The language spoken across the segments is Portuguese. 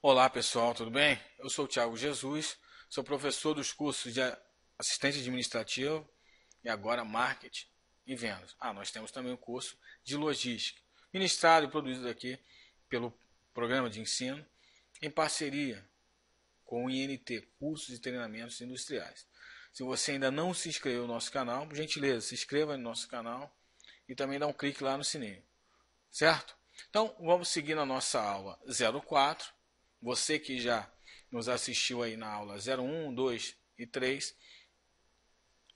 Olá pessoal, tudo bem? Eu sou o Thiago Jesus, sou professor dos cursos de assistente administrativo e agora marketing e vendas. Nós temos também o curso de logística, ministrado e produzido aqui pelo programa de ensino em parceria com o INT, Cursos e Treinamentos Industriais. Se você ainda não se inscreveu no nosso canal, por gentileza, se inscreva no nosso canal e também dá um clique lá no sininho, certo? Então, vamos seguir na nossa aula 04. Você que já nos assistiu aí na aula 01, 2 e 3,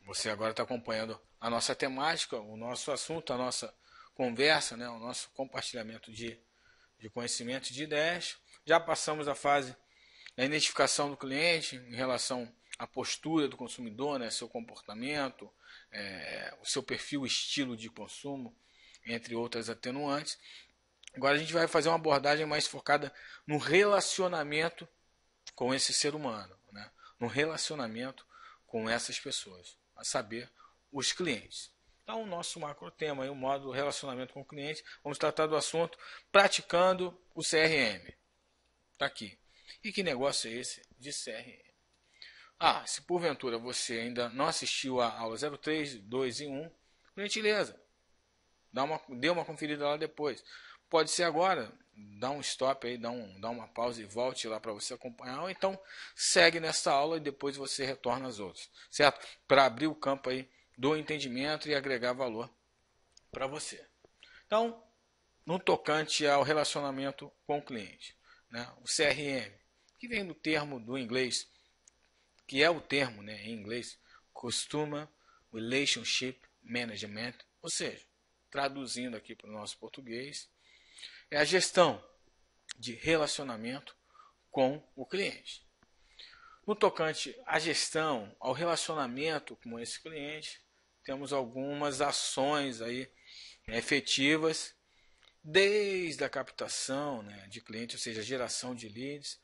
você agora está acompanhando a nossa temática, o nosso assunto, a nossa conversa, né, o nosso compartilhamento de conhecimento, de ideias. Já passamos a fase da identificação do cliente em relação à postura do consumidor, né, seu comportamento, o seu perfil, estilo de consumo, entre outras atenuantes. Agora a gente vai fazer uma abordagem mais focada no relacionamento com esse ser humano, né? No relacionamento com essas pessoas, a saber, os clientes. Então, o nosso macro tema aí, o modo relacionamento com o cliente, vamos tratar do assunto praticando o CRM. Está aqui. E que negócio é esse de CRM? Se porventura você ainda não assistiu a aula 03, 2 e 1, por gentileza, dê uma conferida lá depois. Pode ser agora, dá um stop aí, dá uma pausa e volte lá para você acompanhar, ou então segue nessa aula e depois você retorna às outras, certo? Para abrir o campo aí do entendimento e agregar valor para você. Então, no tocante ao relacionamento com o cliente, né? O CRM, que vem do termo do inglês, que é o termo, né, em inglês, Customer Relationship Management, ou seja, traduzindo aqui para o nosso português, é a gestão de relacionamento com o cliente. No tocante à gestão, ao relacionamento com esse cliente, temos algumas ações aí efetivas, desde a captação, né, de clientes, ou seja, a geração de leads,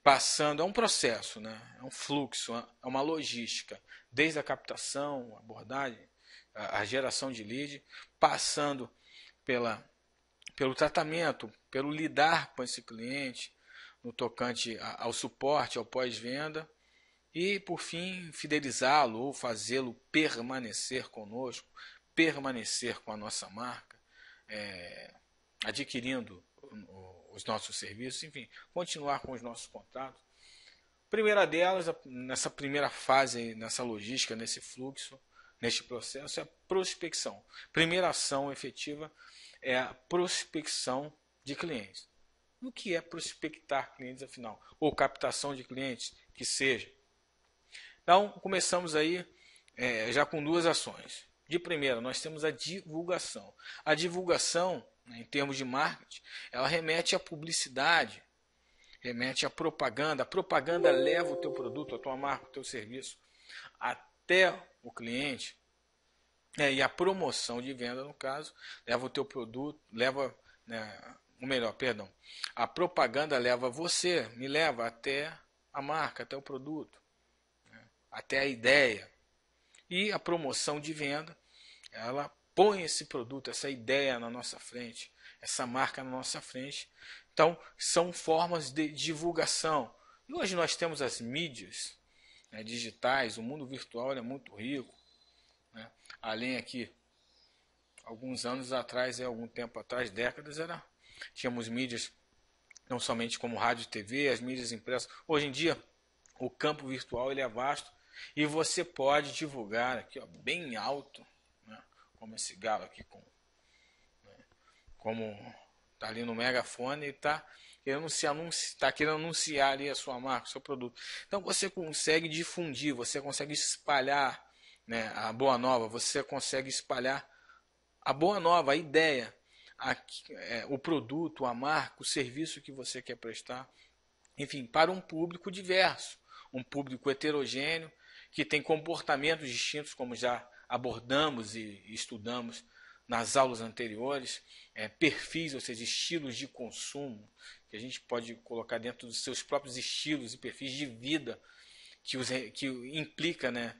passando, é um processo, né, é um fluxo, é uma logística, desde a captação, a abordagem, a geração de lead, passando pelo tratamento, pelo lidar com esse cliente, no tocante ao suporte, ao pós-venda, e, por fim, fidelizá-lo ou fazê-lo permanecer conosco, permanecer com a nossa marca, adquirindo os nossos serviços, enfim, continuar com os nossos contratos. Primeira delas, nessa primeira fase, nessa logística, nesse fluxo, neste processo, é a prospecção. Primeira ação efetiva é a prospecção de clientes. O que é prospectar clientes, afinal? Ou captação de clientes, que seja. Então, começamos aí já com duas ações. De primeira, nós temos a divulgação. A divulgação, né, em termos de marketing, ela remete à publicidade, remete à propaganda. A propaganda leva o teu produto, a tua marca, o teu serviço até o cliente. E a promoção de venda, no caso, leva o teu produto, leva, né, a propaganda leva você, me leva até a marca, até o produto, né, até a ideia. E a promoção de venda, ela põe esse produto, essa ideia na nossa frente, essa marca na nossa frente. Então, são formas de divulgação. E hoje nós temos as mídias, né, digitais, o mundo virtual é muito rico. Né? Além aqui, alguns anos atrás, algum tempo atrás, décadas, tínhamos mídias não somente como rádio e TV, as mídias impressas. Hoje em dia, o campo virtual ele é vasto e você pode divulgar aqui, ó, bem alto, né? Como esse galo aqui, como está ali no megafone e está querendo anunciar ali a sua marca, o seu produto. Então você consegue difundir, você consegue espalhar, né, a boa nova, você consegue espalhar a boa nova, a ideia, o produto, a marca, o serviço que você quer prestar, enfim, para um público diverso, um público heterogêneo, que tem comportamentos distintos, como já abordamos e estudamos nas aulas anteriores, perfis, ou seja, estilos de consumo, que a gente pode colocar dentro dos seus próprios estilos e perfis de vida, que implica, né,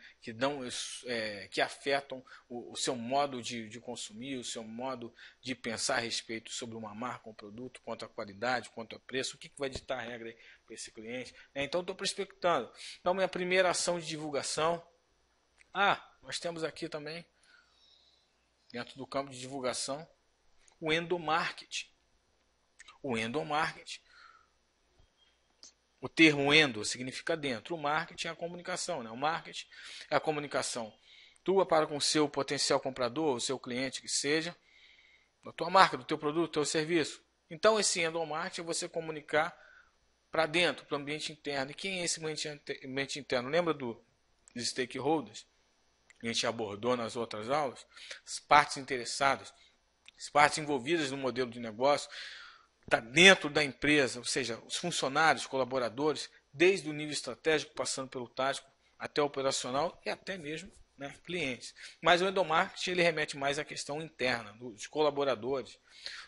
que afetam o seu modo de consumir, o seu modo de pensar a respeito sobre uma marca, um produto, quanto à qualidade, quanto ao preço, o que vai ditar a regra para esse cliente. Então, estou prospectando. Então, minha primeira ação de divulgação. Nós temos aqui também, dentro do campo de divulgação, o endomarketing. O endomarketing. O termo endo significa dentro. O marketing é a comunicação. Né? O marketing é a comunicação tua para com o seu potencial comprador, o seu cliente que seja, da tua marca, do teu produto, do teu serviço. Então, esse endomarketing é você comunicar para dentro, para o ambiente interno. E quem é esse ambiente interno? Lembra dos stakeholders? Que a gente abordou nas outras aulas? As partes interessadas, as partes envolvidas no modelo de negócio, está dentro da empresa, ou seja, os funcionários, colaboradores, desde o nível estratégico, passando pelo tático, até o operacional e até mesmo, né, clientes. Mas o endomarketing ele remete mais à questão interna, dos colaboradores.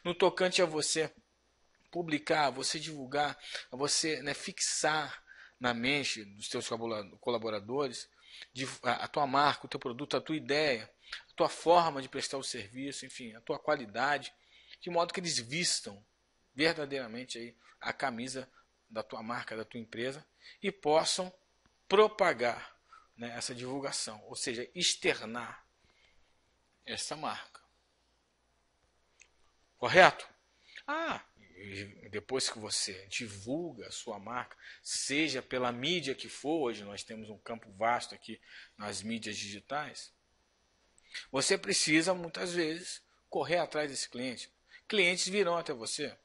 No tocante a você publicar, a você divulgar, a você, né, fixar na mente dos teus colaboradores a tua marca, o teu produto, a tua ideia, a tua forma de prestar o serviço, enfim, a tua qualidade, de modo que eles vistam verdadeiramente aí a camisa da tua marca, da tua empresa e possam propagar, né, essa divulgação, ou seja, externar essa marca. Correto? E depois que você divulga a sua marca, seja pela mídia que for, hoje nós temos um campo vasto aqui nas mídias digitais, você precisa muitas vezes correr atrás desse cliente. Clientes virão até você.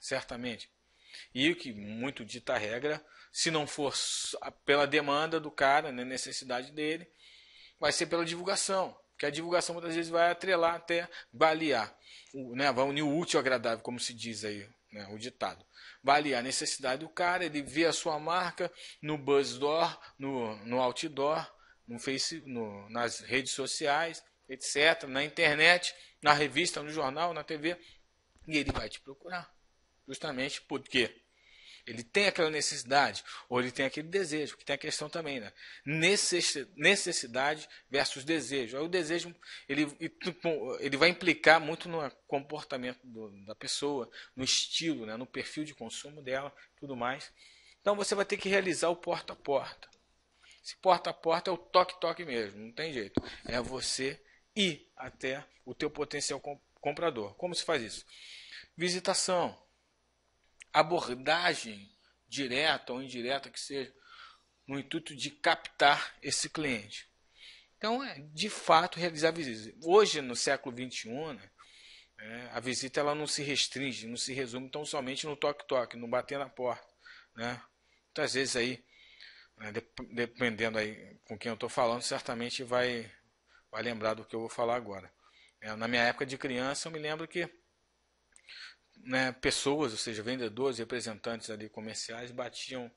Certamente. E o que muito dita a regra, se não for pela demanda do cara, né, necessidade dele, vai ser pela divulgação. Porque a divulgação muitas vezes vai atrelar até balear. Né, vai unir o útil ao agradável, como se diz aí, né, o ditado. Balear a necessidade do cara, ele vê a sua marca no BuzzDoor, no outdoor, no Face, nas redes sociais, etc., na internet, na revista, no jornal, na TV, e ele vai te procurar. Justamente porque ele tem aquela necessidade ou ele tem aquele desejo, porque tem a questão também, né? Necessidade versus desejo. Aí o desejo ele vai implicar muito no comportamento da pessoa, no estilo, né? No perfil de consumo dela, tudo mais. Então você vai ter que realizar o porta a porta. Esse porta a porta é o toque-toque mesmo, não tem jeito. É você ir até o teu potencial comprador. Como se faz isso? Visitação. Abordagem direta ou indireta que seja, no intuito de captar esse cliente. Então, de fato, realizar visitas. Hoje, no século XXI, né, a visita ela não se restringe, não se resume tão somente no toque-toque, no bater na porta. Né? Muitas vezes, aí, né, dependendo aí com quem eu estou falando, certamente vai lembrar do que eu vou falar agora. Na minha época de criança, eu me lembro que, né, pessoas, ou seja, vendedores, representantes ali comerciais, batiam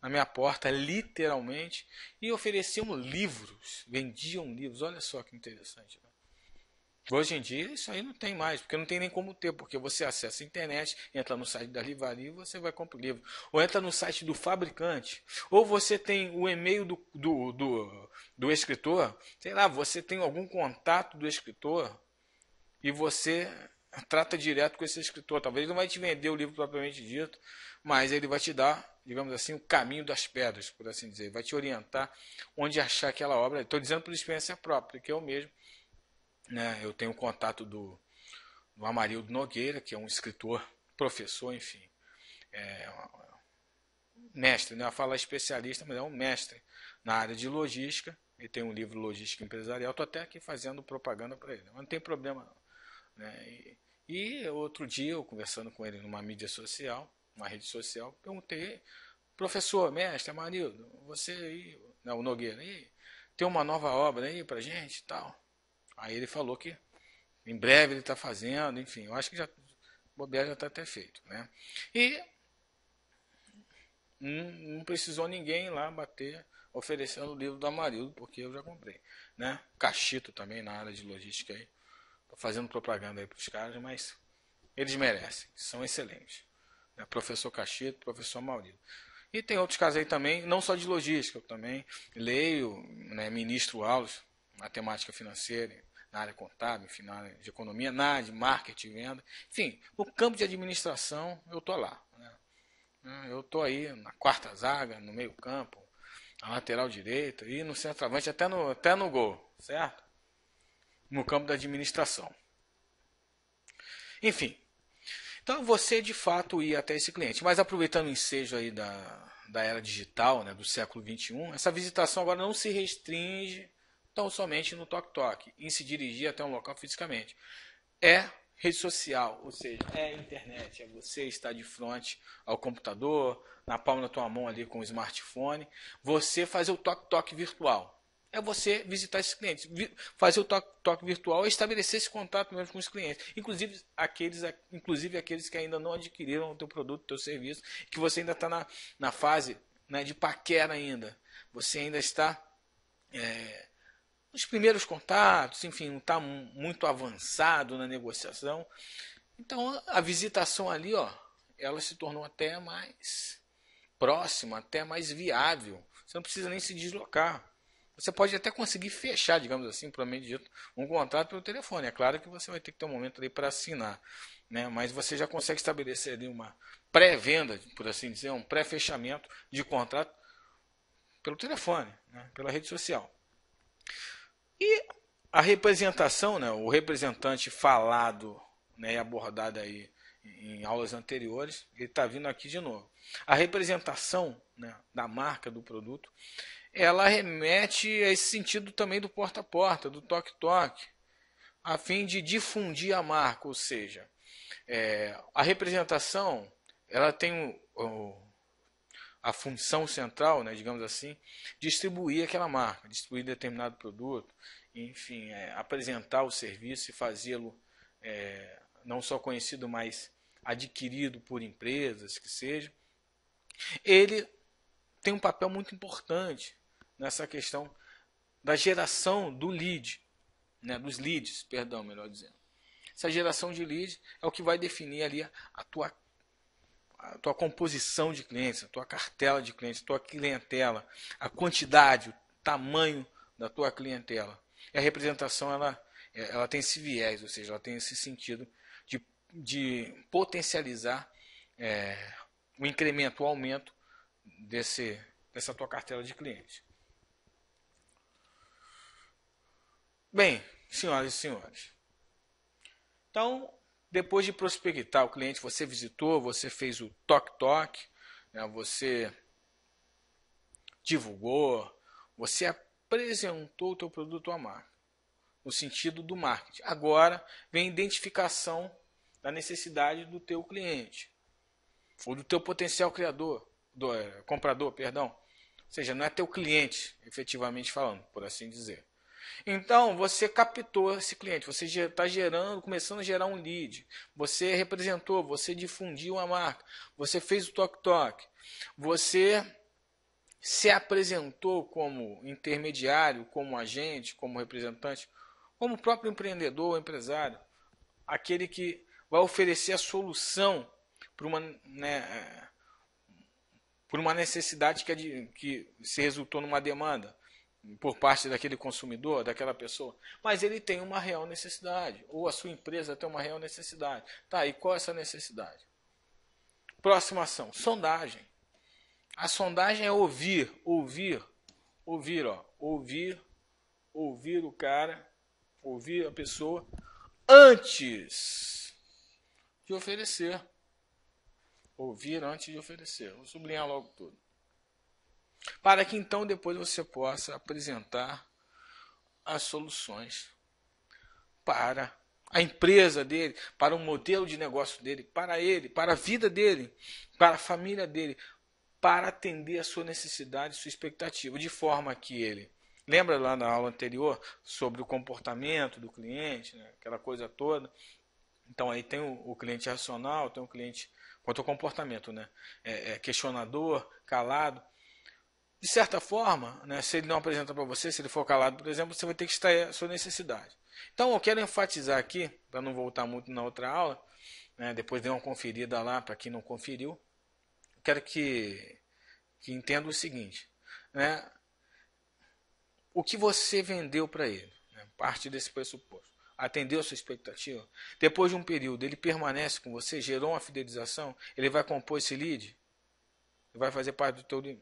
na minha porta, literalmente, e ofereciam livros, vendiam livros. Olha só que interessante. Né? Hoje em dia, isso aí não tem mais, porque não tem nem como ter, porque você acessa a internet, entra no site da livraria e você vai comprar o livro. Ou entra no site do fabricante, ou você tem o e-mail do escritor, sei lá, você tem algum contato do escritor e você trata direto com esse escritor. Talvez ele não vai te vender o livro propriamente dito, mas ele vai te dar, digamos assim, o caminho das pedras, por assim dizer. Vai te orientar onde achar aquela obra. Estou dizendo por experiência própria, que eu mesmo, né, eu tenho contato do Amarildo Nogueira, que é um escritor, professor, enfim, mestre, não é falar especialista, mas é um mestre na área de logística. Ele tem um livro Logística Empresarial. Estou até aqui fazendo propaganda para ele, mas não tem problema não. Né? E outro dia, eu conversando com ele numa mídia social, uma rede social, perguntei: professor, mestre, Amarildo, você aí, não, o Nogueira, aí, tem uma nova obra aí pra gente e tal? Aí ele falou que em breve ele está fazendo, enfim, eu acho que já bobear já está até feito. Né? E não precisou ninguém lá bater oferecendo o livro do Amarildo, porque eu já comprei. Né? Cachito também na área de logística aí. Estou fazendo propaganda aí para os caras, mas eles merecem, são excelentes. Né? Professor Cachito, professor Maurício. E tem outros casos aí também, não só de logística, eu também leio, né, ministro aulas, matemática financeira, na área contábil, enfim, na área de economia, na área de marketing, venda, enfim, no campo de administração eu tô lá, né? Eu tô aí na quarta zaga, no meio campo, na lateral direita e no centroavante, até no gol, certo? No campo da administração. Enfim, então você de fato ia até esse cliente, mas aproveitando o ensejo aí da era digital, né, do século XXI, essa visitação agora não se restringe tão somente no toque-toque, em se dirigir até um local fisicamente. É rede social, ou seja, é internet, é você estar de frente ao computador, na palma da tua mão ali com o smartphone, você fazer o toque-toque virtual. É você visitar esses clientes, fazer o toque virtual e estabelecer esse contato mesmo com os clientes. Inclusive aqueles que ainda não adquiriram o teu produto, o teu serviço, que você ainda está na fase, né, de paquera ainda. Você ainda está nos primeiros contatos, enfim, não está muito avançado na negociação. Então a visitação ali, ó, ela se tornou até mais próxima, até mais viável. Você não precisa nem se deslocar. Você pode até conseguir fechar, digamos assim, propriamente dito, um contrato pelo telefone. É claro que você vai ter que ter um momento ali para assinar, né? Mas você já consegue estabelecer ali uma pré-venda, por assim dizer, um pré-fechamento de contrato pelo telefone, né? Pela rede social. E a representação, né? O representante falado, né, e abordado aí em aulas anteriores, ele está vindo aqui de novo. A representação, né, da marca, do produto, ela remete a esse sentido também do porta a porta, do toque-toque, a fim de difundir a marca, ou seja, a representação ela tem a função central, né, digamos assim, distribuir aquela marca, distribuir determinado produto, enfim, apresentar o serviço e fazê-lo não só conhecido, mas adquirido por empresas, que seja. Ele tem um papel muito importante nessa questão da geração do lead, né, dos leads, perdão, melhor dizendo. Essa geração de leads é o que vai definir ali a tua composição de clientes, a tua cartela de clientes, a tua clientela, a quantidade, o tamanho da tua clientela. E a representação ela tem esse viés, ou seja, ela tem esse sentido de potencializar o incremento, o aumento dessa tua cartela de clientes. Bem, senhoras e senhores, então, depois de prospectar o cliente, você visitou, você fez o toque-toque, né, você divulgou, você apresentou o teu produto à marca, no sentido do marketing. Agora vem a identificação da necessidade do teu cliente, ou do teu potencial comprador, perdão. Ou seja, não é teu cliente, efetivamente falando, por assim dizer. Então, você captou esse cliente, você está começando a gerar um lead, você representou, você difundiu a marca, você fez o toque-toque, você se apresentou como intermediário, como agente, como representante, como próprio empreendedor ou empresário, aquele que vai oferecer a solução para uma necessidade que se resultou numa demanda por parte daquele consumidor, daquela pessoa, mas ele tem uma real necessidade, ou a sua empresa tem uma real necessidade. Tá, e qual é essa necessidade? Próxima ação, sondagem. A sondagem é ouvir o cara, ouvir a pessoa antes de oferecer. Ouvir antes de oferecer. Vou sublinhar logo tudo. Para que então depois você possa apresentar as soluções para a empresa dele, para o modelo de negócio dele, para ele, para a vida dele, para a família dele, para atender a sua necessidade, sua expectativa, de forma que ele, lembra lá na aula anterior sobre o comportamento do cliente, né, aquela coisa toda. Então aí tem o cliente racional, tem o cliente quanto ao comportamento, né, questionador, calado. De certa forma, né, se ele não apresenta para você, se ele for calado, por exemplo, você vai ter que extrair a sua necessidade. Então eu quero enfatizar aqui, para não voltar muito na outra aula, né, depois dê uma conferida lá para quem não conferiu. Eu quero que que entenda o seguinte, né? O que você vendeu para ele, né? Parte desse pressuposto. Atendeu a sua expectativa? Depois de um período, ele permanece com você, gerou uma fidelização, ele vai compor esse lead? Ele vai fazer parte do teu lead?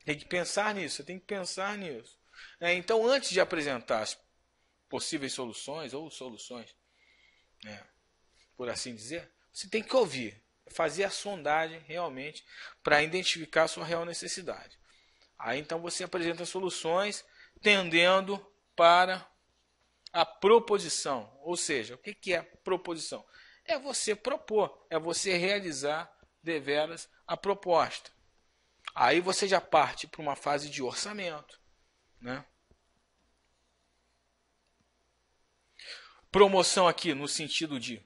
Tem que pensar nisso, você tem que pensar nisso. Então, antes de apresentar as possíveis soluções, ou soluções, né, por assim dizer, você tem que ouvir, fazer a sondagem realmente para identificar a sua real necessidade. Aí então você apresenta soluções tendendo para a proposição. Ou seja, o que é proposição? É você propor, é você realizar deveras a proposta. Aí você já parte para uma fase de orçamento, né? Promoção aqui no sentido de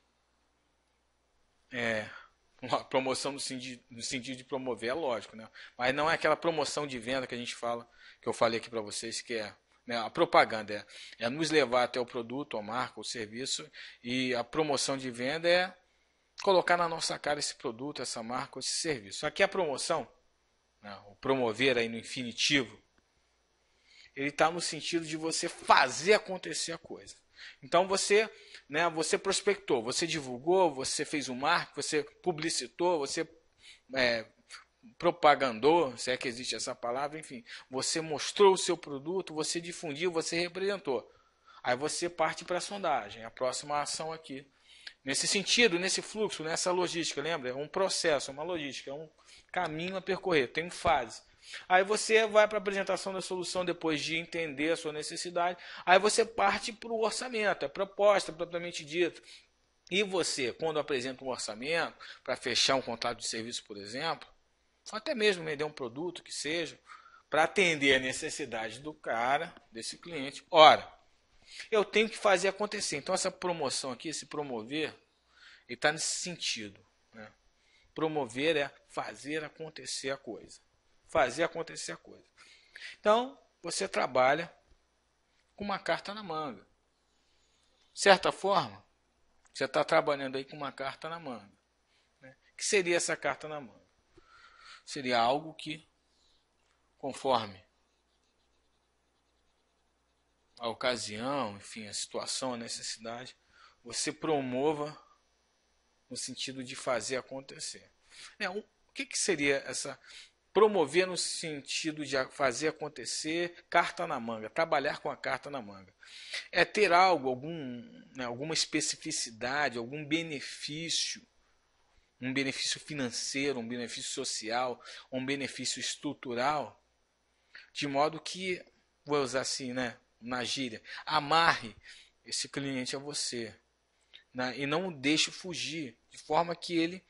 uma promoção no sentido de promover, é lógico, né? Mas não é aquela promoção de venda que a gente fala, que eu falei aqui para vocês, que é, né, a propaganda é nos levar até o produto, a marca, o serviço, e a promoção de venda é colocar na nossa cara esse produto, essa marca, esse serviço. Aqui a promoção, né, o promover aí no infinitivo, ele está no sentido de você fazer acontecer a coisa. Então você, né, você prospectou, você divulgou, você fez um marketing, você publicitou, você propagandou, se é que existe essa palavra, enfim, você mostrou o seu produto, você difundiu, você representou. Aí você parte para a sondagem, a próxima ação aqui. Nesse sentido, nesse fluxo, nessa logística, lembra? É um processo, é uma logística, é um caminho a percorrer, tem fase. Aí você vai para a apresentação da solução depois de entender a sua necessidade. Aí você parte para o orçamento, a proposta propriamente dita. E você, quando apresenta um orçamento para fechar um contrato de serviço, por exemplo, ou até mesmo vender um produto que seja, para atender a necessidade do cara, desse cliente, ora, eu tenho que fazer acontecer. Então essa promoção aqui, esse promover, ele está nesse sentido, né? Promover é fazer acontecer a coisa. Fazer acontecer a coisa. Então, você trabalha com uma carta na manga. De certa forma, você está trabalhando aí com uma carta na manga, né? O que seria essa carta na manga? Seria algo que, conforme a ocasião, enfim, a situação, a necessidade, você promova no sentido de fazer acontecer. O que seria essa promover no sentido de fazer acontecer, carta na manga, trabalhar com a carta na manga? É ter algo, alguma especificidade, algum benefício, um benefício financeiro, um benefício social, um benefício estrutural, de modo que, vou usar assim, né, na gíria, amarre esse cliente a você, né, e não o deixe fugir, de forma que ele,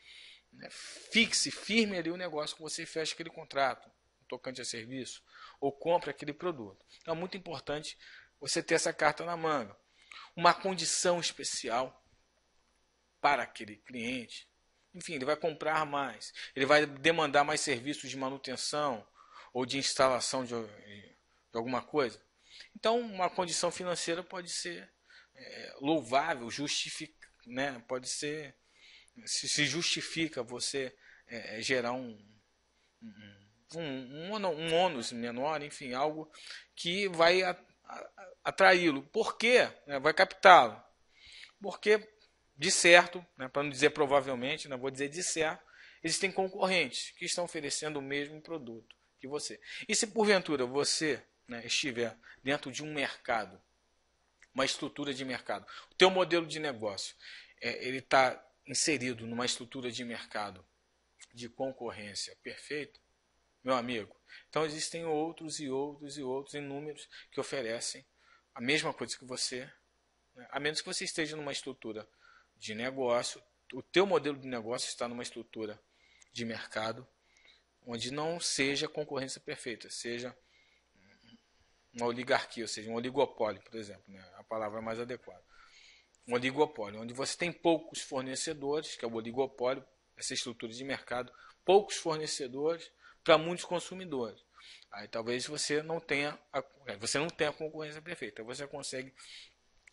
né, fixe, firme ali o negócio que você fecha aquele contrato, tocante a serviço, ou compre aquele produto. Então é muito importante você ter essa carta na manga. Uma condição especial para aquele cliente. Enfim, ele vai comprar mais, ele vai demandar mais serviços de manutenção ou de instalação de alguma coisa. Então, uma condição financeira pode ser louvável, né? Pode ser, se justifica você gerar um ônus menor, enfim, algo que vai atraí-lo. Por quê? Vai captá-lo. Porque, de certo, né, para não dizer provavelmente, não vou dizer de certo, existem concorrentes que estão oferecendo o mesmo produto que você. E se porventura você, né, estiver dentro de um mercado, uma estrutura de mercado, o teu modelo de negócio ele está inserido numa estrutura de mercado de concorrência perfeita, meu amigo, então existem outros e outros e outros inúmeros que oferecem a mesma coisa que você, né? A menos que você esteja numa estrutura de negócio, o teu modelo de negócio está numa estrutura de mercado onde não seja concorrência perfeita, seja uma oligarquia, ou seja, um oligopólio, por exemplo, né? A palavra mais adequada. Um oligopólio, onde você tem poucos fornecedores, que é o oligopólio, essa estrutura de mercado, poucos fornecedores para muitos consumidores. Aí talvez você não tenha a concorrência perfeita, você consegue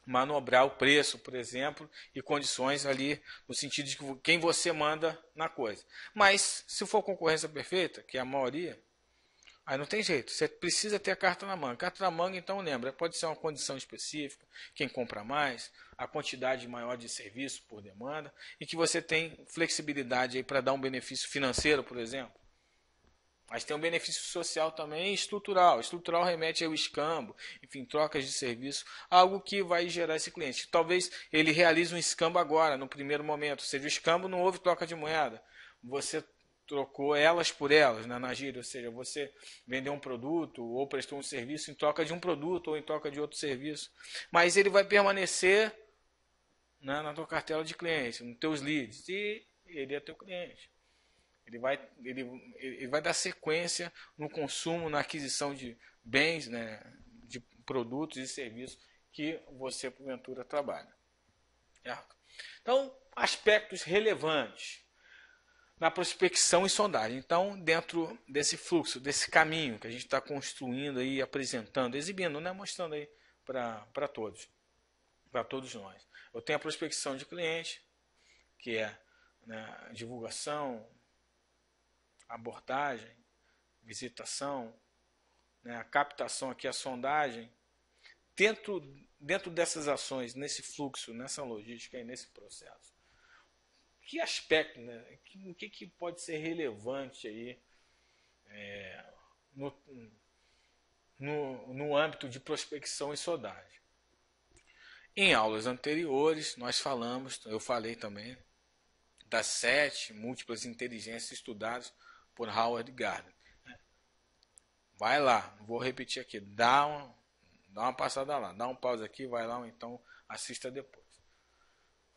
manobrar o preço, por exemplo, e condições ali no sentido de quem você manda na coisa. Mas se for concorrência perfeita, que é a maioria, aí não tem jeito, você precisa ter a carta na manga. Carta na manga, então lembra, pode ser uma condição específica, quem compra mais, a quantidade maior de serviço por demanda, e que você tem flexibilidade aí para dar um benefício financeiro, por exemplo. Mas tem um benefício social também estrutural. Estrutural remete ao escambo, enfim, trocas de serviço, algo que vai gerar esse cliente. Talvez ele realize um escambo agora, no primeiro momento. Ou seja, o escambo não houve troca de moeda. Você trocou elas por elas, né, na gíria, ou seja, você vendeu um produto ou prestou um serviço em troca de um produto ou em troca de outro serviço. Mas ele vai permanecer, né, na tua cartela de clientes, nos teus leads, e ele é teu cliente. Ele vai dar sequência no consumo, na aquisição de bens, né, de produtos e serviços que você, porventura, trabalha. Certo? Então, aspectos relevantes na prospecção e sondagem. Então, dentro desse fluxo, desse caminho que a gente está construindo aí, apresentando, exibindo, né, mostrando aí para todos nós. Eu tenho a prospecção de cliente, que é, né, divulgação, abordagem, visitação, né, a captação aqui, a sondagem. Dentro dessas ações, nesse fluxo, nessa logística e nesse processo, que aspecto, né, o que pode ser relevante aí no âmbito de prospecção e sondagem? Em aulas anteriores, eu falei também das 7 múltiplas inteligências estudadas por Howard Gardner. Vai lá, vou repetir aqui, dá uma passada lá, dá um pause aqui, vai lá, ou então assista depois.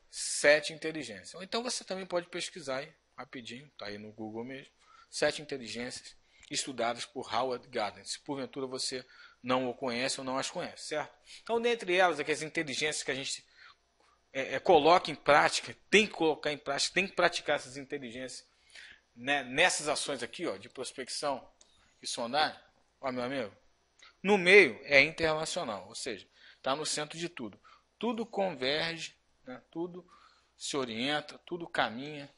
7 inteligências. Ou então você também pode pesquisar aí, rapidinho, tá aí no Google mesmo. 7 inteligências estudadas por Howard Gardner. Se porventura você não o conhece ou não as conhece, certo? Então, dentre elas, aquelas inteligências que a gente coloca em prática, tem que colocar em prática, tem que praticar essas inteligências, né, nessas ações aqui, ó, de prospecção e sondagem. Ó, meu amigo, no meio é interrelacional, ou seja, está no centro de tudo. Tudo converge, né, tudo se orienta, tudo caminha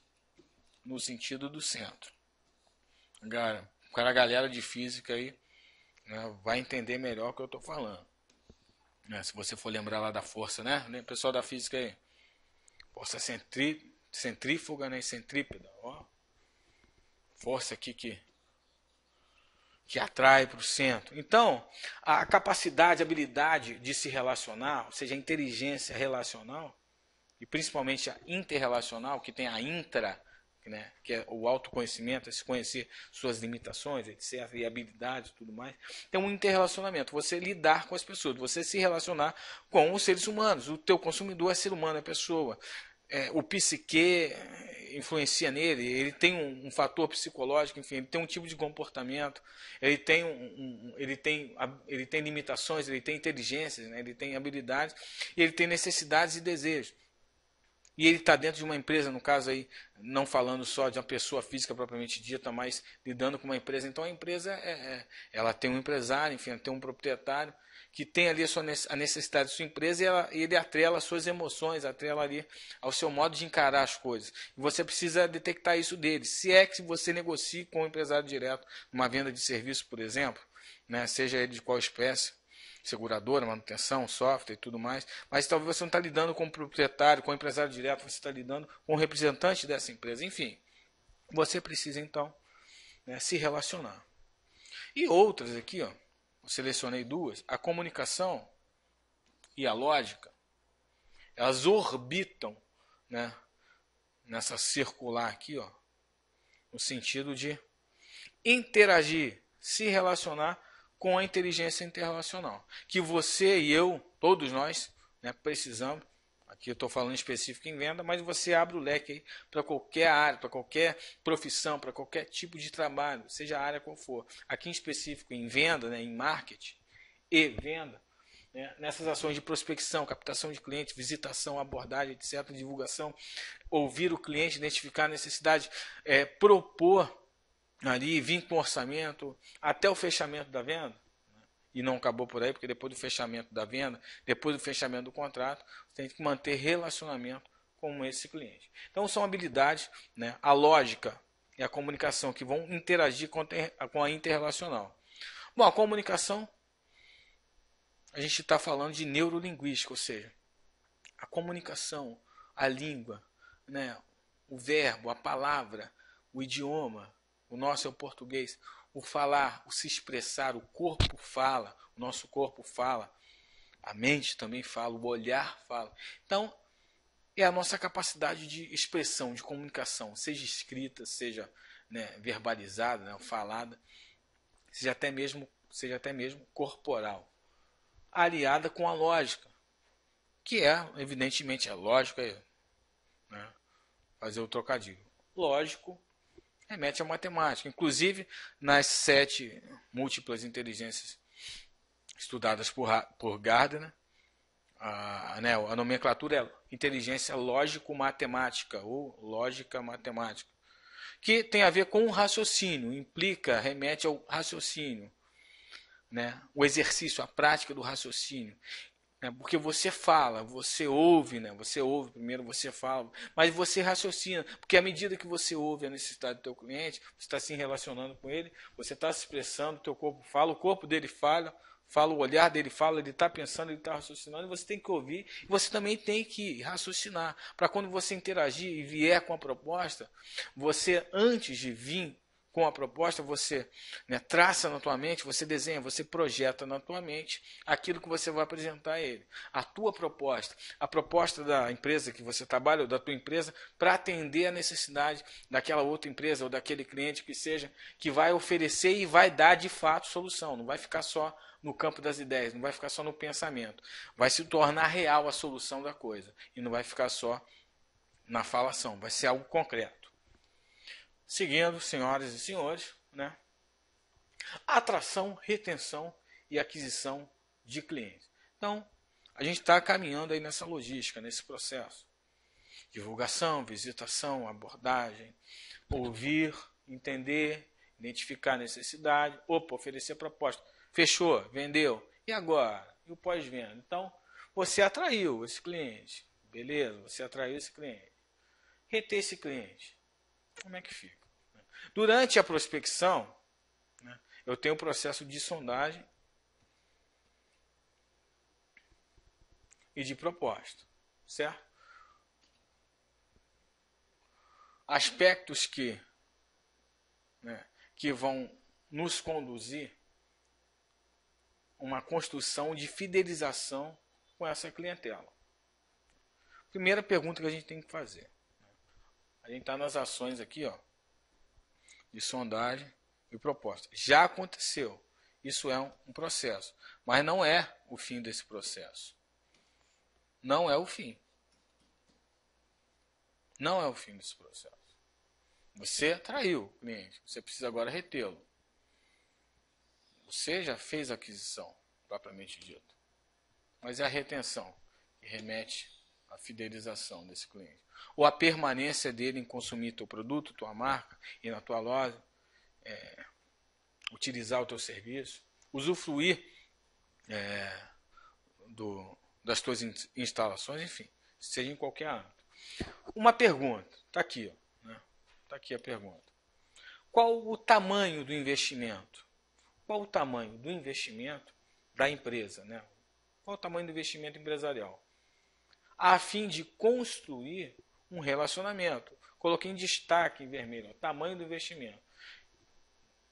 no sentido do centro. Para a galera de física aí, né, vai entender melhor o que eu estou falando. Né, se você for lembrar lá da força, né? Pessoal da física aí. Força centrífuga, né, e centrípeta. Ó. Força aqui que atrai para o centro. Então, a capacidade, a habilidade de se relacionar, ou seja, a inteligência relacional, e principalmente a interrelacional, que tem a intra, né, que é o autoconhecimento, é se conhecer suas limitações, etc., e habilidades e tudo mais. É um interrelacionamento, você lidar com as pessoas, você se relacionar com os seres humanos. O teu consumidor é ser humano, é pessoa. O psique influencia nele, ele tem um fator psicológico, enfim, ele tem um tipo de comportamento, ele tem limitações, ele tem inteligências, né, ele tem habilidades, e ele tem necessidades e desejos. E ele está dentro de uma empresa, no caso aí, não falando só de uma pessoa física propriamente dita, mas lidando com uma empresa. Então a empresa ela tem um empresário, enfim, ela tem um proprietário que tem ali a necessidade de sua empresa e ele atrela as suas emoções, atrela ali ao seu modo de encarar as coisas. E você precisa detectar isso dele. Se é que você negocie com o empresário direto, uma venda de serviço, por exemplo, né, seja ele de qual espécie, seguradora, manutenção, software e tudo mais, mas talvez você não está lidando com o proprietário, com o empresário direto, você está lidando com o representante dessa empresa. Enfim, você precisa então, né, se relacionar. E outras aqui, ó, eu selecionei duas, a comunicação e a lógica, elas orbitam, né, nessa circular aqui, ó, no sentido de interagir, se relacionar com a inteligência interrelacional, que você e eu, todos nós, né, precisamos. Aqui eu estou falando específico em venda, mas você abre o leque para qualquer área, para qualquer profissão, para qualquer tipo de trabalho, seja a área qual for. Aqui em específico em venda, né, em marketing e venda, né, nessas ações de prospecção, captação de clientes, visitação, abordagem, etc., divulgação, ouvir o cliente, identificar a necessidade, propor ali, vir com orçamento, até o fechamento da venda, né, e não acabou por aí, porque depois do fechamento da venda, depois do fechamento do contrato, você tem que manter relacionamento com esse cliente. Então são habilidades, né, a lógica e a comunicação que vão interagir com a interrelacional. Bom, a comunicação, a gente está falando de neurolinguística, ou seja, a comunicação, a língua, né, o verbo, a palavra, o idioma, o nosso é o português, o falar, o se expressar, o corpo fala, o nosso corpo fala, a mente também fala, o olhar fala. Então, é a nossa capacidade de expressão, de comunicação, seja escrita, seja, né, verbalizada, né, falada, seja até mesmo corporal, aliada com a lógica, que é, evidentemente, a lógica, né, fazer o trocadilho. Lógico remete à matemática. Inclusive, nas 7 múltiplas inteligências estudadas por Gardner, a nomenclatura é inteligência lógico-matemática ou lógica matemática, que tem a ver com o raciocínio, implica, remete ao raciocínio, né? O exercício, a prática do raciocínio. Porque você fala, você ouve, né? Você ouve primeiro, você fala, mas você raciocina, porque à medida que você ouve a necessidade do teu cliente, você está se relacionando com ele, você está se expressando, o teu corpo fala, o corpo dele fala, o olhar dele fala, ele está pensando, ele está raciocinando, e você tem que ouvir, e você também tem que raciocinar, para quando você interagir e vier com a proposta, você, antes de vir com a proposta, você, né, traça na tua mente, você desenha, você projeta na tua mente aquilo que você vai apresentar a ele. A tua proposta, a proposta da empresa que você trabalha, ou da tua empresa, para atender a necessidade daquela outra empresa, ou daquele cliente que seja, que vai oferecer e vai dar de fato solução. Não vai ficar só no campo das ideias, não vai ficar só no pensamento. Vai se tornar real a solução da coisa. E não vai ficar só na falação, vai ser algo concreto. Seguindo, senhoras e senhores, né? Atração, retenção e aquisição de clientes. Então, a gente está caminhando aí nessa logística, nesse processo. Divulgação, visitação, abordagem, ouvir, entender, identificar a necessidade, oferecer proposta. Fechou, vendeu. E agora? E o pós-venda? Então, você atraiu esse cliente. Beleza, você atraiu esse cliente. Reter esse cliente. Como é que fica? Durante a prospecção, né, eu tenho o processo de sondagem e de proposta, certo? Aspectos que vão nos conduzir a uma construção de fidelização com essa clientela. Primeira pergunta que a gente tem que fazer. A gente está nas ações aqui, ó, de sondagem e proposta. Já aconteceu. Isso é um processo. Mas não é o fim desse processo. Não é o fim. Não é o fim desse processo. Você atraiu o cliente. Você precisa agora retê-lo. Você já fez a aquisição, propriamente dito. Mas é a retenção que remete à fidelização desse cliente. Ou a permanência dele em consumir teu produto, tua marca, ir na tua loja, utilizar o teu serviço, usufruir das tuas instalações, enfim, seja em qualquer âmbito. Uma pergunta, está aqui, está aqui a pergunta. Qual o tamanho do investimento? Qual o tamanho do investimento da empresa, né? Qual o tamanho do investimento empresarial? A fim de construir um relacionamento. Coloquei em destaque em vermelho, o tamanho do investimento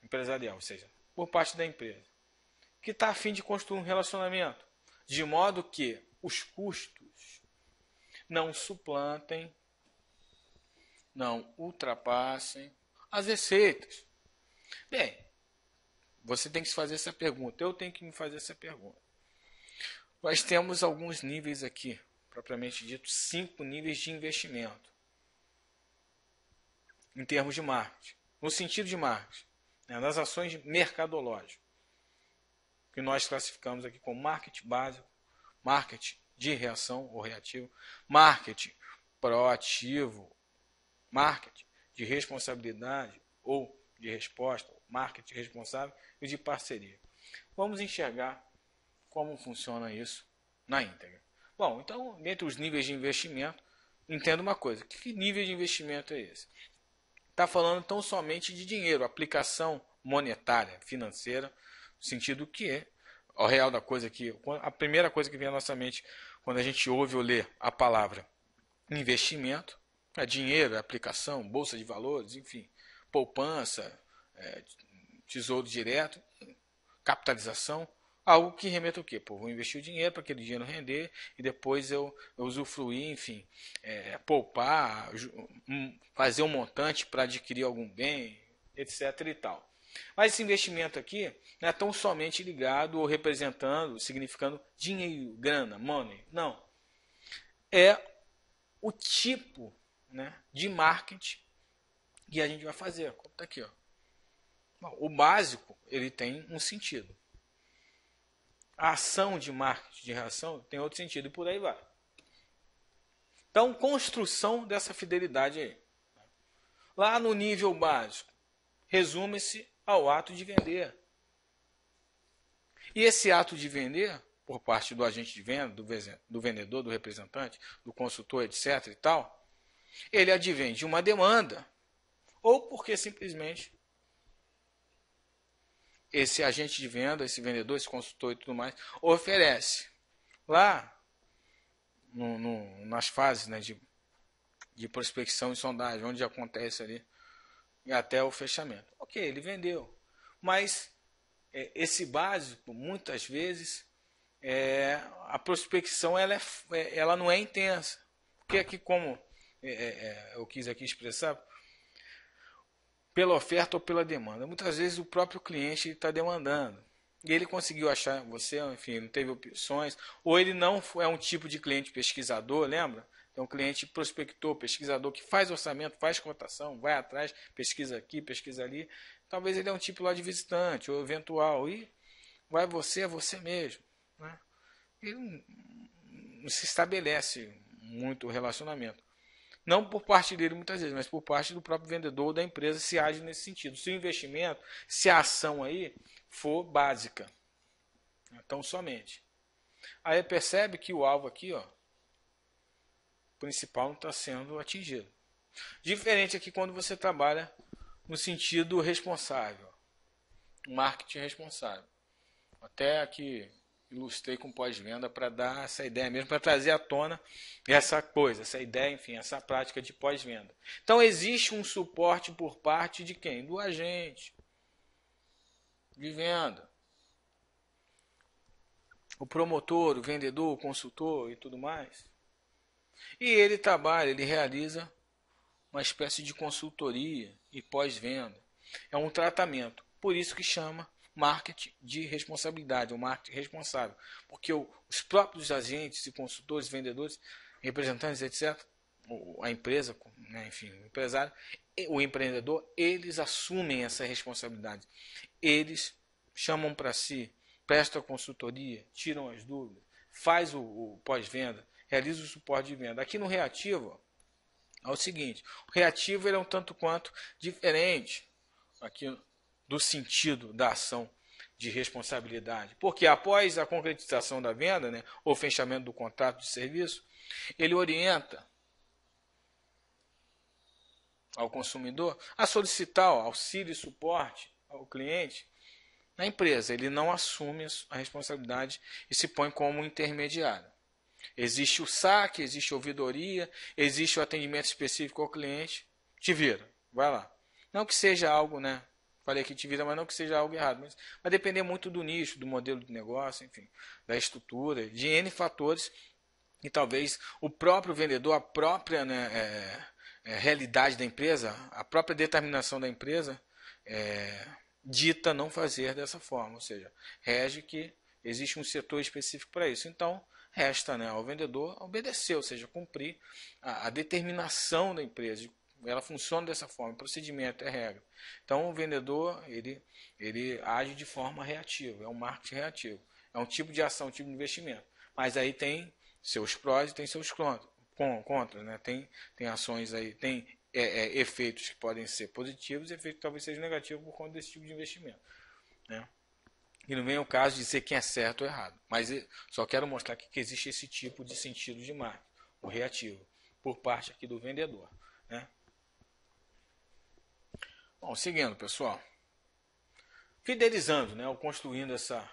empresarial, ou seja, por parte da empresa, que está a fim de construir um relacionamento, de modo que os custos não suplantem, não ultrapassem as receitas. Bem, você tem que se fazer essa pergunta, eu tenho que me fazer essa pergunta. Nós temos alguns níveis aqui, propriamente dito, 5 níveis de investimento em termos de marketing, no sentido de marketing, nas ações mercadológicas, que nós classificamos aqui como marketing básico, marketing de reação ou reativo, marketing proativo, marketing de responsabilidade ou de resposta, marketing responsável e de parceria. Vamos enxergar como funciona isso na íntegra. Bom, então, dentre os níveis de investimento, entenda uma coisa. Que nível de investimento é esse? Está falando tão somente de dinheiro, aplicação monetária, financeira, no sentido que é o real da coisa aqui. A primeira coisa que vem à nossa mente quando a gente ouve ou lê a palavra investimento é dinheiro, é aplicação, bolsa de valores, enfim, poupança, tesouro direto, capitalização, algo que remeta o quê? Pô, vou investir o dinheiro para aquele dinheiro render e depois eu usufruir, enfim, poupar, fazer um montante para adquirir algum bem, etc. e tal. Mas esse investimento aqui não é tão somente ligado ou representando, significando dinheiro, grana, money. Não. É o tipo, né, de marketing que a gente vai fazer. Como está aqui, ó. Bom, o básico ele tem um sentido. A ação de marketing de reação tem outro sentido e por aí vai. Então, construção dessa fidelidade aí. Lá no nível básico, resume-se ao ato de vender. E esse ato de vender, por parte do agente de venda, do vendedor, do representante, do consultor, etc. e tal, ele advém de uma demanda, ou porque simplesmente esse agente de venda, esse vendedor, esse consultor e tudo mais, oferece. Lá, nas fases, né, de prospecção e sondagem, onde acontece ali, e até o fechamento. Ok, ele vendeu. Mas esse básico, muitas vezes, a prospecção ela não é intensa. Porque aqui, como eu quis aqui expressar, pela oferta ou pela demanda. Muitas vezes o próprio cliente está demandando. E ele conseguiu achar você, enfim, não teve opções. Ou ele não é um tipo de cliente pesquisador, lembra? É um cliente prospector, pesquisador, que faz orçamento, faz cotação, vai atrás, pesquisa aqui, pesquisa ali. Talvez ele é um tipo lá de visitante ou eventual. E vai você, é você mesmo. Né? Ele não se estabelece muito o relacionamento. Não por parte dele muitas vezes, mas por parte do próprio vendedor ou da empresa se age nesse sentido. Se o investimento, se a ação aí for básica. Então somente. Aí percebe que o alvo aqui, ó, principal não está sendo atingido. Diferente aqui quando você trabalha no sentido responsável. Marketing responsável. Até aqui ilustrei com pós-venda para dar essa ideia mesmo, para trazer à tona essa coisa, essa ideia, enfim, essa prática de pós-venda. Então existe um suporte por parte de quem? Do agente de venda. O promotor, o vendedor, o consultor e tudo mais. E ele trabalha, ele realiza uma espécie de consultoria e pós-venda. É um tratamento. Por isso que chama marketing de responsabilidade, o marketing responsável. Porque os próprios agentes e consultores, vendedores, representantes, etc., a empresa, né, enfim, o empresário, o empreendedor, eles assumem essa responsabilidade. Eles chamam para si, prestam a consultoria, tiram as dúvidas, faz o pós-venda, realiza o suporte de venda. Aqui no reativo, é o seguinte, o reativo ele é um tanto quanto diferente aqui do sentido da ação de responsabilidade. Porque após a concretização da venda, né, ou fechamento do contrato de serviço, ele orienta ao consumidor a solicitar auxílio e suporte ao cliente na empresa. Ele não assume a responsabilidade e se põe como intermediário. Existe o saque, existe a ouvidoria, existe o atendimento específico ao cliente. Te vira, vai lá. Não que seja algo, né? Falei que te vira, mas não que seja algo errado. Mas vai depender muito do nicho, do modelo de negócio, enfim, da estrutura, de N fatores. E talvez o próprio vendedor, a própria, né, realidade da empresa, a própria determinação da empresa, dita não fazer dessa forma. Ou seja, rege que existe um setor específico para isso. Então, resta, né, ao vendedor obedecer, ou seja, cumprir a determinação da empresa. Ela funciona dessa forma, o procedimento é regra. Então o vendedor ele age de forma reativa, é um marketing reativo. É um tipo de ação, um tipo de investimento. Mas aí tem seus prós e tem seus contras. Né? Tem ações aí, tem efeitos que podem ser positivos e efeitos que talvez sejam negativos por conta desse tipo de investimento. Né? E não vem o caso de dizer quem é certo ou errado. Mas eu só quero mostrar que existe esse tipo de sentido de marketing, o reativo, por parte aqui do vendedor. Né? Bom, seguindo, pessoal. Fidelizando, né? Ou construindo essa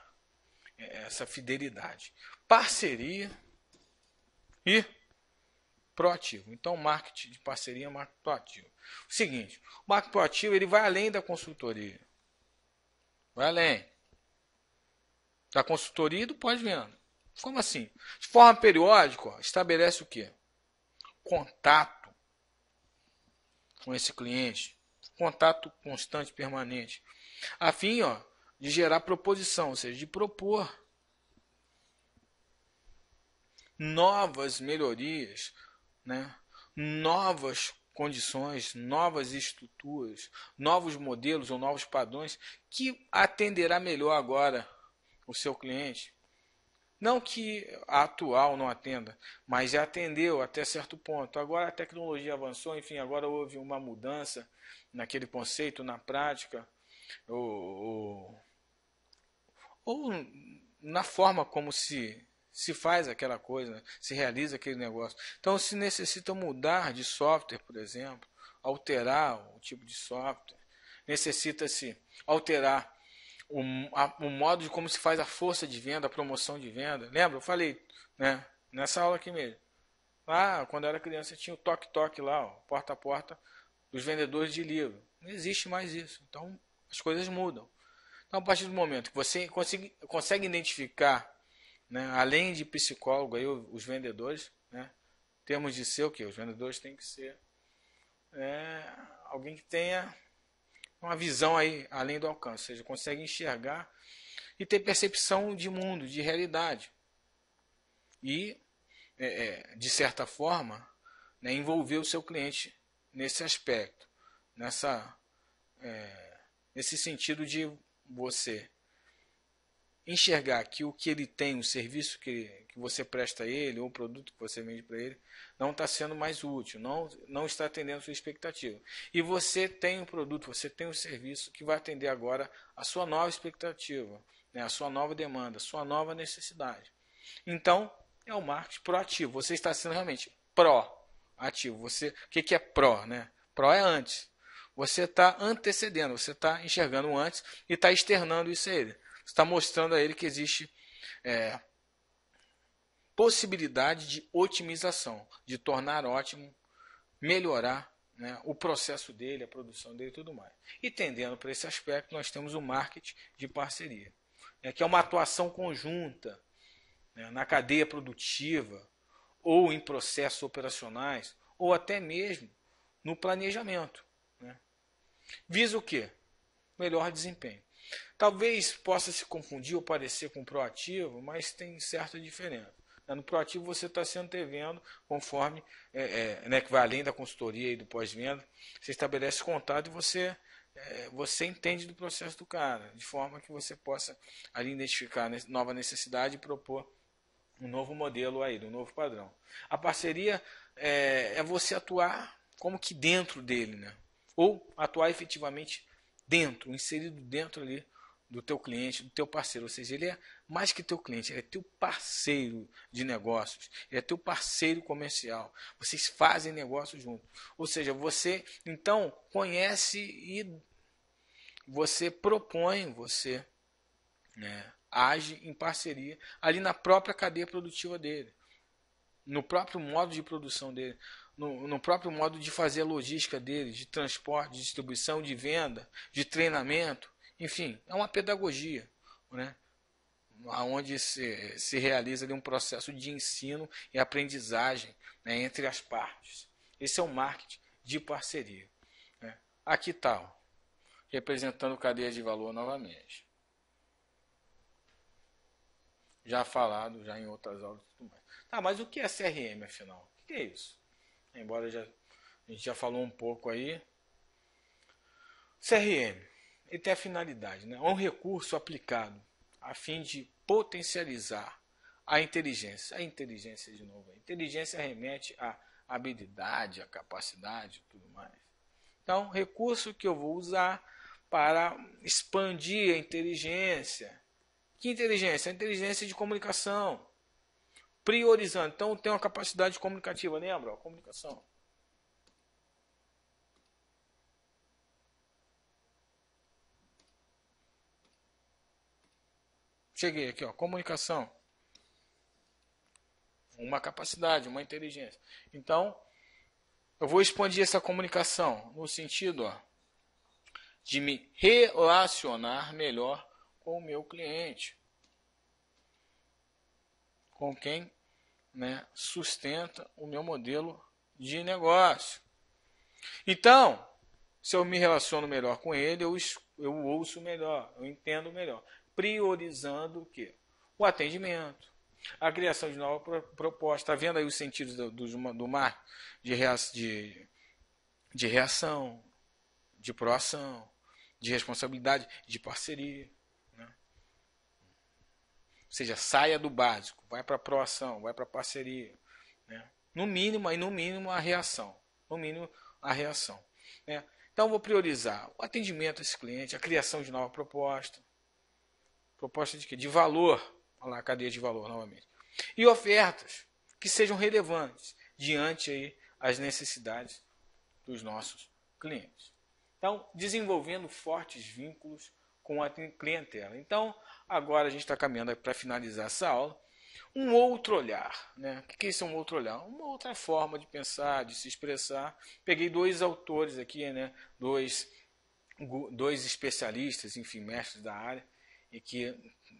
fidelidade. Parceria e proativo. Então, marketing de parceria é marketing proativo. O seguinte, o marketing proativo ele vai além da consultoria. Vai além da consultoria e do pós-venda. Como assim? De forma periódica, ó, estabelece o quê? Contato com esse cliente. Contato constante, permanente. A fim de gerar proposição, ou seja, de propor novas melhorias, né? Novas condições, novas estruturas, novos modelos ou novos padrões que atenderá melhor agora o seu cliente. Não que a atual não atenda, mas já atendeu até certo ponto. Agora a tecnologia avançou, enfim, agora houve uma mudança naquele conceito, na prática, ou na forma como se faz aquela coisa, né? Se realiza aquele negócio. Então, se necessita mudar de software, por exemplo, alterar o tipo de software, necessita-se alterar o modo de como se faz a força de venda, a promoção de venda. Lembra? Eu falei, né? Nessa aula aqui mesmo. Lá, quando eu era criança, tinha o toque-toque lá, ó, porta a porta, dos vendedores de livro. Não existe mais isso. Então, as coisas mudam. Então, a partir do momento que você consegue identificar, né, além de psicólogo, aí, os vendedores, né, temos de ser o quê? Os vendedores têm que ser alguém que tenha uma visão aí além do alcance, ou seja, consegue enxergar e ter percepção de mundo, de realidade. E, de certa forma, né, envolver o seu cliente nesse aspecto, nesse sentido de você enxergar que o que ele tem, o serviço que você presta a ele, ou o produto que você vende para ele, não está sendo mais útil, não está atendendo a sua expectativa. E você tem um produto, você tem um serviço que vai atender agora a sua nova expectativa, né, a sua nova demanda, a sua nova necessidade. Então, é o marketing proativo. Você está sendo realmente proativo. O que é pró? Né? Pró é antes. Você está antecedendo, você está enxergando antes e está externando isso a ele. Você está mostrando a ele que existe possibilidade de otimização, de tornar ótimo, melhorar, né, o processo dele, a produção dele e tudo mais. E tendendo para esse aspecto, nós temos o marketing de parceria, que é uma atuação conjunta, né, na cadeia produtiva, ou em processos operacionais, ou até mesmo no planejamento. Né? Visa o quê? Melhor desempenho. Talvez possa se confundir ou parecer com proativo, mas tem certa diferença. No proativo você está se antevendo conforme, né, que vai além da consultoria e do pós-venda, você estabelece contato e você entende do processo do cara, de forma que você possa ali identificar nova necessidade e propor um novo modelo aí, um novo padrão. A parceria é você atuar como que dentro dele, né? Ou atuar efetivamente dentro, inserido dentro ali do teu cliente, do teu parceiro. Ou seja, ele é mais que teu cliente, ele é teu parceiro de negócios, ele é teu parceiro comercial. Vocês fazem negócio junto. Ou seja, você então conhece e você propõe, você, né, age em parceria ali na própria cadeia produtiva dele, no próprio modo de produção dele, no próprio modo de fazer a logística dele, de transporte, de distribuição, de venda, de treinamento, enfim, é uma pedagogia, né? Onde se realiza ali um processo de ensino e aprendizagem, né, entre as partes. Esse é o marketing de parceria. Né? Aqui está, representando cadeia de valor novamente. Já falado, já em outras aulas e tudo mais. Tá, mas o que é CRM, afinal? O que é isso? Embora a gente já falou um pouco aí. CRM, ele tem a finalidade, né? É um recurso aplicado a fim de potencializar a inteligência. A inteligência, de novo. A inteligência remete à habilidade, à capacidade e tudo mais. Então, recurso que eu vou usar para expandir a inteligência, Que inteligência? A inteligência de comunicação. Priorizando. Então, tem uma capacidade comunicativa, lembra? Comunicação. Cheguei aqui, ó, comunicação. Uma capacidade, uma inteligência. Então, eu vou expandir essa comunicação no sentido, ó, de me relacionar melhor com o meu cliente. Com quem, né, sustenta o meu modelo de negócio. Então, se eu me relaciono melhor com ele, eu ouço melhor, eu entendo melhor. Priorizando o quê? O atendimento, a criação de nova proposta. Está vendo aí os sentidos do marketing? De reação, de proação, de responsabilidade, de parceria. Né? Ou seja, saia do básico, vai para a proação, vai para a parceria. Né? No mínimo, a reação. No mínimo, a reação. Né? Então, vou priorizar o atendimento a esse cliente, a criação de nova proposta. Proposta de quê? De valor. Olha lá, a cadeia de valor novamente. E ofertas que sejam relevantes diante aí as necessidades dos nossos clientes. Então, desenvolvendo fortes vínculos com a clientela. Então, agora a gente está caminhando para finalizar essa aula. Um outro olhar. Né? O que é isso, um outro olhar? Uma outra forma de pensar, de se expressar. Peguei dois autores aqui, né? dois especialistas, enfim, mestres da área, e que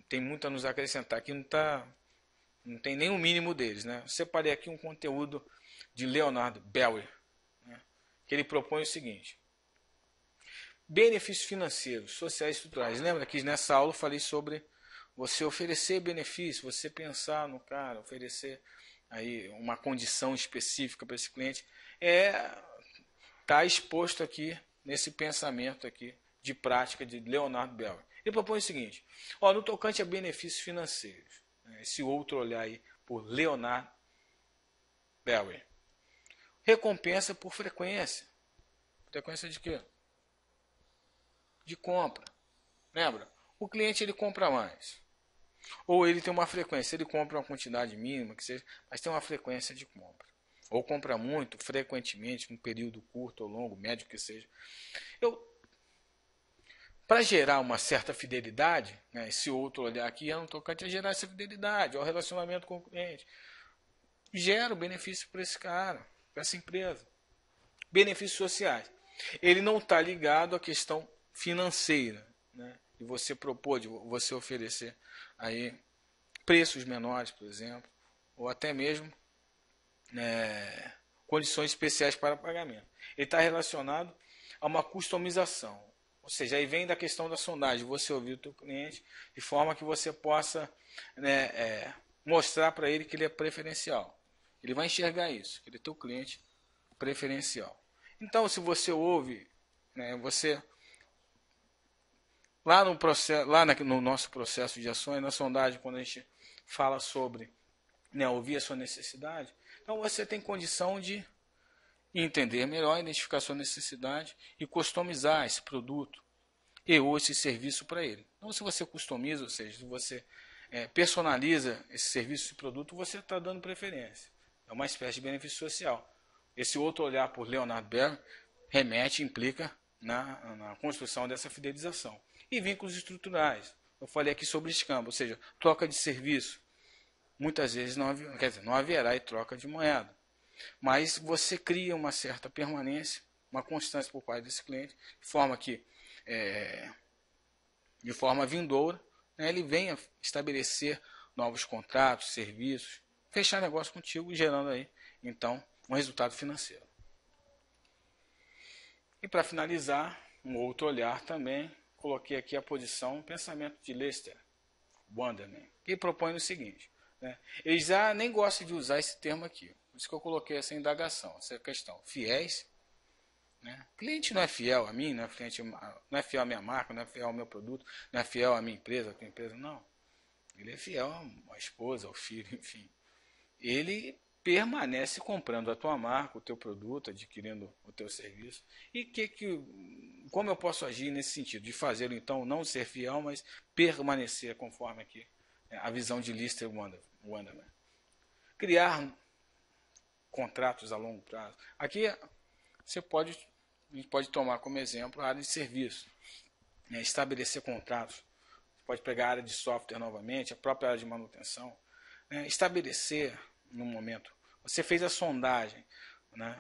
tem muito a nos acrescentar. Aqui não tem nem o mínimo deles. Né? Separei aqui um conteúdo de Leonard Bellier, né? Que ele propõe o seguinte: benefícios financeiros, sociais e estruturais. Lembra que nessa aula eu falei sobre você oferecer benefício, você pensar no cara, oferecer aí uma condição específica para esse cliente. Está exposto aqui nesse pensamento aqui de prática de Leonard Bellier. Ele propõe o seguinte: no tocante a benefícios financeiros, né, esse outro olhar aí por Leonard Bellier. Recompensa por frequência. Frequência de quê? De compra. Lembra? O cliente ele compra mais. Ou ele tem uma frequência, ele compra uma quantidade mínima, que seja, mas tem uma frequência de compra. Ou compra muito, frequentemente, num período curto ou longo, médio que seja. Para gerar uma certa fidelidade, né, esse outro olhar aqui é no tocante a gerar essa fidelidade, ao relacionamento com o cliente. Gera o benefício para esse cara, para essa empresa. Benefícios sociais. Ele não está ligado à questão financeira, né, de você propor, de você oferecer aí preços menores, por exemplo, ou até mesmo condições especiais para pagamento. Ele está relacionado a uma customização. Ou seja, aí vem da questão da sondagem, você ouvir o teu cliente de forma que você possa mostrar para ele que ele é preferencial. Ele vai enxergar isso, que ele é teu cliente preferencial. Então, se você ouve, né, você lá no processo, no nosso processo de ações, na sondagem, quando a gente fala sobre, né, ouvir a sua necessidade, então você tem condição de entender melhor, identificar a sua necessidade e customizar esse produto ou esse serviço para ele. Então, se você customiza, ou seja, se você personaliza esse serviço e produto, você está dando preferência. É uma espécie de benefício social. Esse outro olhar por Leonard Bellier remete, implica na construção dessa fidelização. E vínculos estruturais. Eu falei aqui sobre escambo, ou seja, troca de serviço. Muitas vezes não haverá troca de moeda. Mas você cria uma certa permanência, uma constância por parte desse cliente, de forma que, de forma vindoura, né, ele venha estabelecer novos contratos, serviços, fechar negócio contigo, gerando aí, então, um resultado financeiro. E para finalizar, um outro olhar também, coloquei aqui a posição, pensamento de Lester Wanderman, que propõe o seguinte, né, ele já nem gosta de usar esse termo aqui, por isso que eu coloquei essa indagação, essa questão, fiéis, né? Cliente não é fiel a mim, não é fiel à minha marca, não é fiel ao meu produto, não é fiel à minha empresa, à tua empresa, não. Ele é fiel à esposa, ao filho, enfim. Ele permanece comprando a tua marca, o teu produto, adquirindo o teu serviço. E como eu posso agir nesse sentido? De fazê-lo, então, não ser fiel, mas permanecer conforme aqui a visão de Lister Wanderman. Criar contratos a longo prazo. Aqui a gente pode tomar como exemplo a área de serviço. Estabelecer contratos. Pode pegar a área de software novamente, a própria área de manutenção. Estabelecer no momento. Você fez a sondagem,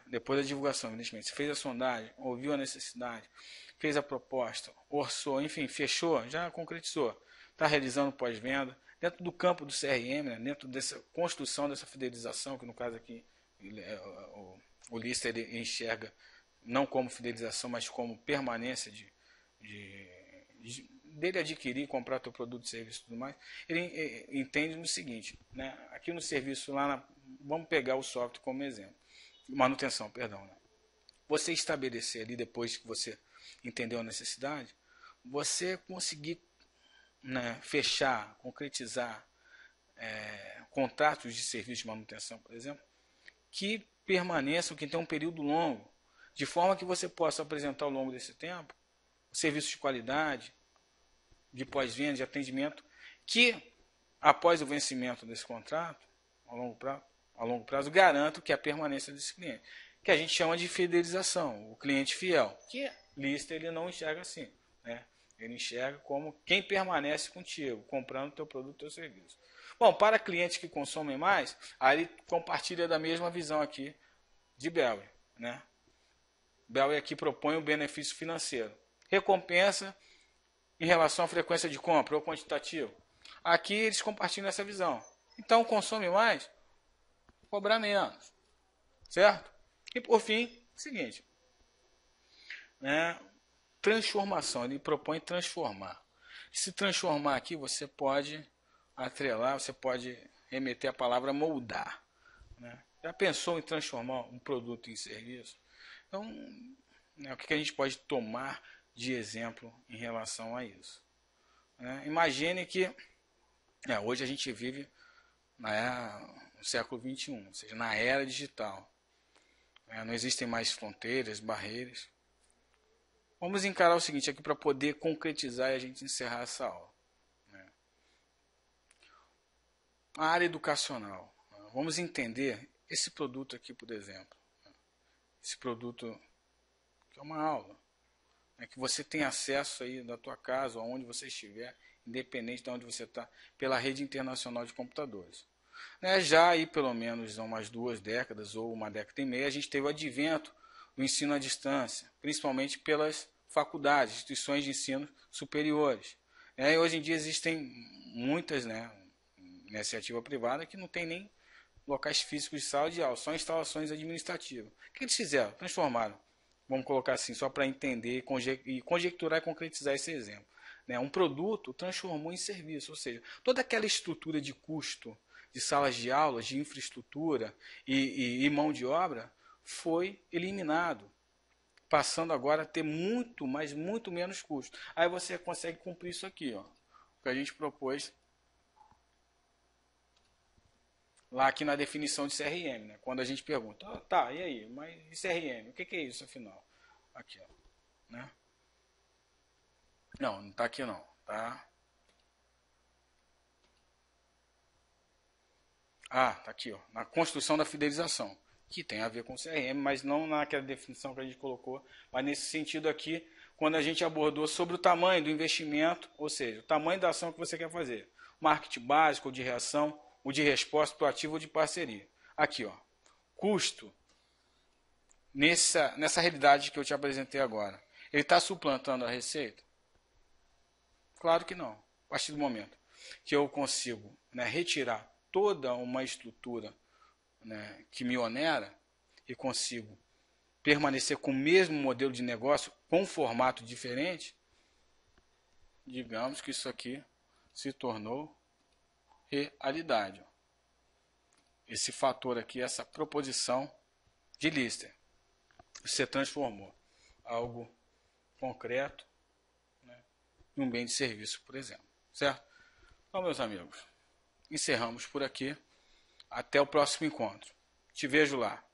depois da divulgação, evidentemente. Você fez a sondagem, ouviu a necessidade, fez a proposta, orçou, enfim, fechou, já concretizou. Está realizando pós-venda. Dentro do campo do CRM, dentro dessa construção, dessa fidelização, que no caso aqui o Lister ele enxerga não como fidelização, mas como permanência dele adquirir, comprar teu produto, serviço e tudo mais, ele entende no seguinte, aqui no serviço, vamos pegar o software como exemplo, manutenção, perdão. Você estabelecer ali, depois que você entendeu a necessidade, você conseguir fechar, concretizar contratos de serviço de manutenção, por exemplo, que permaneçam, que tenham um período longo, de forma que você possa apresentar ao longo desse tempo serviços de qualidade, de pós-venda, de atendimento, que após o vencimento desse contrato, a longo prazo, garanto que a permanência desse cliente, que a gente chama de fidelização, o cliente fiel, que Lister ele não enxerga assim, ele enxerga como quem permanece contigo, comprando teu produto, teu serviço. Bom, para clientes que consomem mais, aí ele compartilha da mesma visão aqui de Belware, Belware aqui propõe o benefício financeiro, recompensa em relação à frequência de compra ou quantitativo. Aqui eles compartilham essa visão. Então, consome mais, cobrar menos. Certo? E por fim, o seguinte. Transformação. Ele propõe transformar. Se transformar aqui, você pode atrelar, você pode remeter a palavra moldar. Já pensou em transformar um produto em serviço? Então, o que a gente pode tomar de exemplo em relação a isso? Imagine que hoje a gente vive no século XXI, ou seja, na era digital. Não existem mais fronteiras, barreiras. Vamos encarar o seguinte aqui para poder concretizar e a gente encerrar essa aula. A área educacional. Vamos entender esse produto aqui, por exemplo. Esse produto que é uma aula. Que você tem acesso aí da tua casa, ou onde você estiver, independente de onde você está, pela rede internacional de computadores. Já aí pelo menos umas 2 décadas ou 1 década e meia, a gente teve o advento do ensino à distância, principalmente pelas faculdades, instituições de ensino superiores. E hoje em dia existem muitas, iniciativa privada que não tem nem locais físicos de sala de aula, só instalações administrativas. O que eles fizeram? Transformaram. Vamos colocar assim, só para entender e conjecturar e concretizar esse exemplo. Um produto transformou em serviço, ou seja, toda aquela estrutura de custo, de salas de aulas, de infraestrutura e mão de obra, foi eliminado, passando agora a ter muito, mas muito menos custo. Aí você consegue cumprir isso aqui, o que a gente propôs lá aqui na definição de CRM, quando a gente pergunta, tá, e aí, mas e CRM, o que é isso afinal? Aqui, Não está aqui não, tá? Tá aqui, na construção da fidelização, que tem a ver com CRM, mas não naquela definição que a gente colocou, mas nesse sentido aqui, quando a gente abordou sobre o tamanho do investimento, ou seja, o tamanho da ação que você quer fazer, marketing básico, ou de reação, ou de resposta proativa ou de parceria. Aqui, custo, nessa realidade que eu te apresentei agora, ele está suplantando a receita? Claro que não. A partir do momento que eu consigo retirar toda uma estrutura que me onera e consigo permanecer com o mesmo modelo de negócio, com um formato diferente, digamos que isso aqui se tornou realidade. Esse fator aqui, essa proposição de Lister, você transformou algo concreto em um bem de serviço, por exemplo. Certo? Então, meus amigos, encerramos por aqui. Até o próximo encontro. Te vejo lá.